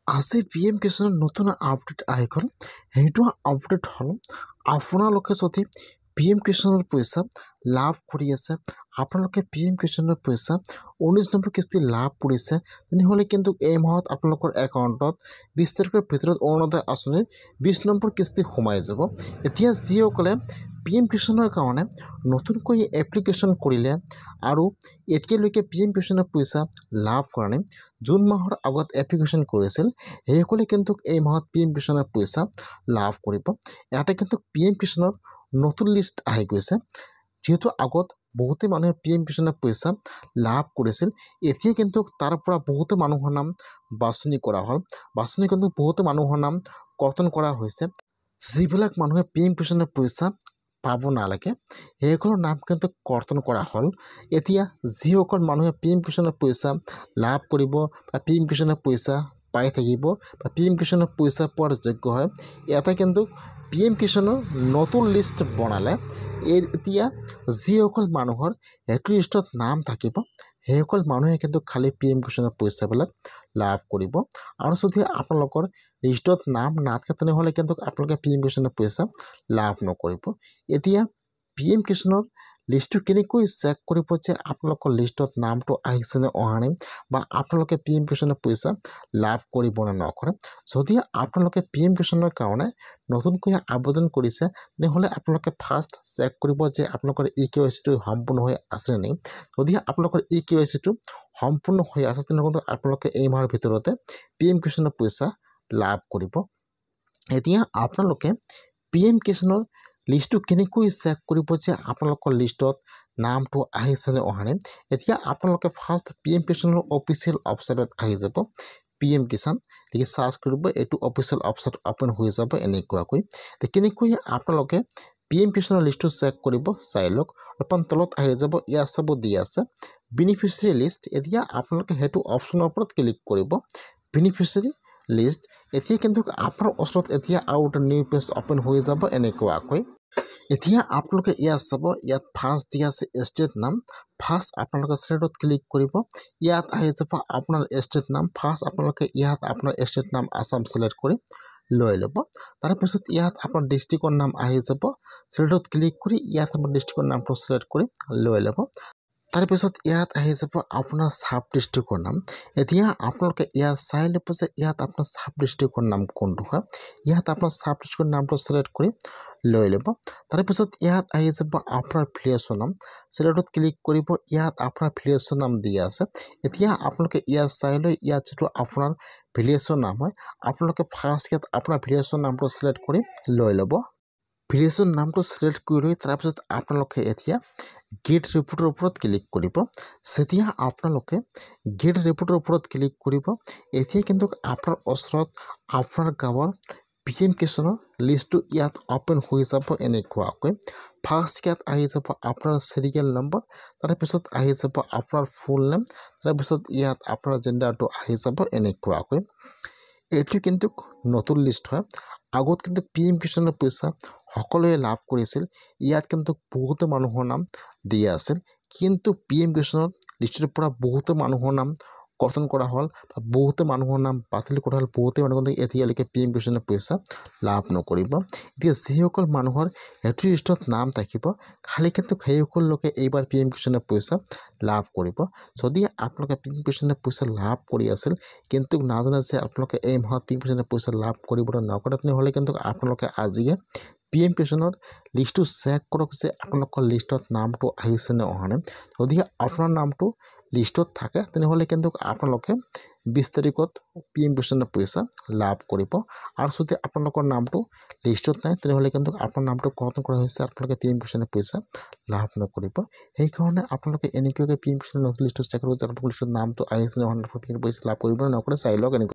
আজি PM কিষাণৰ নতুন update আহি গ'ল। সেইটো আপডেট হ'ল আপোনালোকে যদি PM কিষাণৰ পইচা লাভ কৰি আছে, আপোনালোকে PM কিষাণৰ পইচা 19 নম্বৰ কিস্তি লাভ কৰিছে, তেনেহ'লে কিন্তু এই মাহত আপোনালোকৰ একাউণ্টত 20 তাৰিখৰ ভিতৰত অৰুণোদয় আঁচনিৰ 20 নম্বৰ কিস্তি সোমাই যাব। এতিয়া যিসকলে PM কিষাণৰ কাৰণে নতুনকৈ এপ্লিকেশ্যন কৰিলে আৰু এতিয়ালৈকে PM কিষাণৰ পইচা লাভ কৰা নাই, জুন মাহৰ আগত এপ্লিকেশ্যন কৰিছিল, সেইসকলে কিন্তু এই মাহত PM কিষাণৰ পইচা লাভ কৰিব। ইয়াতে কিন্তু PM কিষাণৰ নতুন লিষ্ট আহি গৈছে। যিহেতু আগত বহুতে মানুহে PM কিষাণৰ পইচা লাভ কৰিছিল, এতিয়া কিন্তু তাৰ পৰা বহুতো মানুহৰ নাম বাছনি কৰা হ'ল। বাছনি কিন্তু বহুতো মানুহৰ নাম কৰ্তন কৰা হৈছে। যিবিলাক মানুহে PM কিষাণৰ পইচা পাব নালাগে, সেইসকলৰ নাম কিন্তু কৰ্তন কৰা হ'ল। এতিয়া যিসকল মানুহে PM কিষাণৰ পইচা লাভ কৰিব বা PM কিষাণৰ পইচা পাই থাকিব বা PM কিষাণৰ পইচা পোৱাৰ যোগ্য হয়, ইয়াতে কিন্তু PM কিষাণৰ নতুন লিষ্ট বনালে। এতিয়া যিসকল মানুহৰ সেইটো লিষ্টত নাম থাকিব, সেইসকল মানুহে কিন্তু খালি PM কিষাণৰ পইচাবিলাক লাভ কৰিব। আৰু যদি আপোনালোকৰ লিষ্টত নাম নাথাকে, তেনেহ'লে কিন্তু আপোনালোকে PM কিষাণৰ পইচা লাভ নকৰিব। এতিয়া PM কিষাণৰ লিষ্টটো কেনেকৈ চেক কৰিব যে আপোনালোকৰ লিষ্টত নামটো আহিছে নে অহা নাই, বা আপোনালোকে PM কিষাণৰ পইচা লাভ কৰিব নে নকৰে। যদি আপোনালোকে PM কিষাণৰ কাৰণে নতুনকৈ আবেদন কৰিছে, তেনেহ'লে আপোনালোকে ফাৰ্ষ্ট চেক কৰিব যে আপোনালোকৰ EKYCটো সম্পূৰ্ণ হৈ আছে নে। যদি আপোনালোকৰ EKYCটো সম্পূৰ্ণ হৈ আছে, তেনেহ'লে আপোনালোকে এই মাহৰ ভিতৰতে PM কিষাণৰ পইচা লাভ কৰিব। এতিয়া আপোনালোকে PM কিষাণৰ লিষ্টটো কেনেকৈ চেক কৰিব যে আপোনালোকৰ লিষ্টত নামটো আহিছে নে অহা নাই। এতিয়া আপোনালোকে ফাৰ্ষ্ট PM কিষাণৰ অফিচিয়েল ৱেবছাইটত আহি যাব। PM কিষাণ লিখি চাৰ্চ কৰিব, এইটো অফিচিয়েল ৱেবছাইট অপেন হৈ যাব এনেকুৱাকৈ। কেনেকৈ আপোনালোকে PM কিষাণৰ লিষ্টটো চেক কৰিব চাই লওক। অলপমান তলত আহি যাব, ইয়াত চাব দি আছে বেনিফিচিয়াৰী লিষ্ট। এতিয়া আপোনালোকে সেইটো অপশ্যনৰ ওপৰত ক্লিক কৰিব, বেনিফিচিয়াৰী লিষ্ট। এতিয়া কিন্তু আপোনাৰ ওচৰত এতিয়া আৰু এটা নিউ পেজ অপেন হৈ যাব এনেকুৱাকৈ। এতিয়া আপোনালোকে ইয়াত চাব, ইয়াত ফাৰ্ষ্ট দিয়া আছে ষ্টেট নাম। ফাৰ্ষ্ট আপোনালোকে ষ্টেটত ক্লিক কৰিব, ইয়াত আহি যাব আপোনাৰ ষ্টেট নাম। ফাৰ্ষ্ট আপোনালোকে ইয়াত আপোনাৰ ষ্টেট নাম আছাম ছিলেক্ট কৰি লৈ ল'ব। তাৰপিছত ইয়াত আপোনাৰ ডিষ্ট্ৰিক্টৰ নাম আহি যাব, ষ্টেটত ক্লিক কৰি ইয়াত আপোনাৰ ডিষ্ট্ৰিক্টৰ নামটো ছিলেক্ট কৰি লৈ ল'ব। তাৰপিছত ইয়াত আহি যাব আপোনাৰ চাব ডিষ্ট্ৰিক্টৰ নাম। এতিয়া আপোনালোকে ইয়াত চাই ল'ব যে ইয়াত আপোনাৰ চাব ডিষ্ট্ৰিক্টৰ নাম কোনটো হয়। ইয়াত আপোনাৰ চাব ডিষ্ট্ৰিক্টৰ নামটো ছিলেক্ট কৰি লৈ ল'ব। তাৰপিছত ইয়াত আহি যাব আপোনাৰ ভিলেজৰ নাম, ছিলেক্টত ক্লিক কৰিব, ইয়াত আপোনাৰ ভিলেজৰ নাম দিয়া আছে। এতিয়া আপোনালোকে ইয়াত চাই লৈ ইয়াত যিটো আপোনাৰ ভিলেজৰ নাম হয়, আপোনালোকে ফাৰ্ষ্ট ইয়াত আপোনাৰ ভিলেজৰ নামটো ছিলেক্ট কৰি লৈ ল'ব। ভিলেজৰ নামটো ছিলেক্ট কৰি লৈ তাৰপিছত আপোনালোকে এতিয়া গেট ৰিপৰ্টৰ ওপৰত ক্লিক কৰিব। যেতিয়া আপোনালোকে গেট ৰিপৰ্টৰ ওপৰত ক্লিক কৰিব, এতিয়া কিন্তু আপোনাৰ ওচৰত আপোনাৰ গাঁৱৰ PM কিষাণৰ লিষ্টটো ইয়াত অপেন হৈ যাব এনেকুৱাকৈ। ফাৰ্ষ্ট ইয়াত আহি যাব আপোনাৰ চিৰিয়েল নম্বৰ, তাৰপিছত আহি যাব আপোনাৰ ফুল নেম, তাৰপিছত ইয়াত আপোনাৰ জেণ্ডাৰটো আহি যাব এনেকুৱাকৈ। এইটো কিন্তু নতুন লিষ্ট হয়। আগত কিন্তু PM কিষাণৰ পইচা সকলোৱে লাভ কৰিছিল, ইয়াত কিন্তু বহুতো মানুহৰ নাম দিয়া আছিল, কিন্তু PM কিষাণৰ লিষ্টৰ পৰা বহুতো মানুহৰ নাম কৰ্তন কৰা হ'ল বা বহুতো মানুহৰ নাম বাতিল কৰা হ'ল। বহুতে মানুহ কিন্তু এতিয়ালৈকে PM কিষাণৰ পইচা লাভ নকৰিব। এতিয়া যিসকল মানুহৰ সেইটো লিষ্টত নাম থাকিব, খালি কিন্তু সেইসকল লোকে এইবাৰ PM কিষাণৰ পইচা লাভ কৰিব। যদি আপোনালোকে PM কিষাণৰ পইচা লাভ কৰি আছিল, কিন্তু নাজানে যে আপোনালোকে এই মাহত PM কিষাণৰ পইচা লাভ কৰিবলৈ নকৰে, তেনেহ'লে কিন্তু আপোনালোকে আজিয়ে PM কিষাণৰ লিষ্টটো চেক কৰক যে আপোনালোকৰ লিষ্টত নামটো আহিছে নে অহা নাই। যদি আপোনাৰ নামটো লিষ্টত থাকে, তেনেহ'লে কিন্তু আপোনালোকে 20 তাৰিখত PM কিষাণৰ পইচা লাভ কৰিব। আৰু যদি আপোনালোকৰ নামটো লিষ্টত নাই, তেনেহ'লে কিন্তু আপোনাৰ নামটো কৰ্তন কৰা হৈছে, আপোনালোকে PM কিষাণৰ পইচা লাভ নকৰিব। সেইকাৰণে আপোনালোকে এনেকুৱাকৈ PM কিষাণৰ নতুন লিষ্টটো চেক কৰিব যে আপোনালোকৰ লিষ্টত নামটো আহিছে নে অহা নাই, পইচা লাভ কৰিব নে নকৰে চাই লওক এনেকৈ।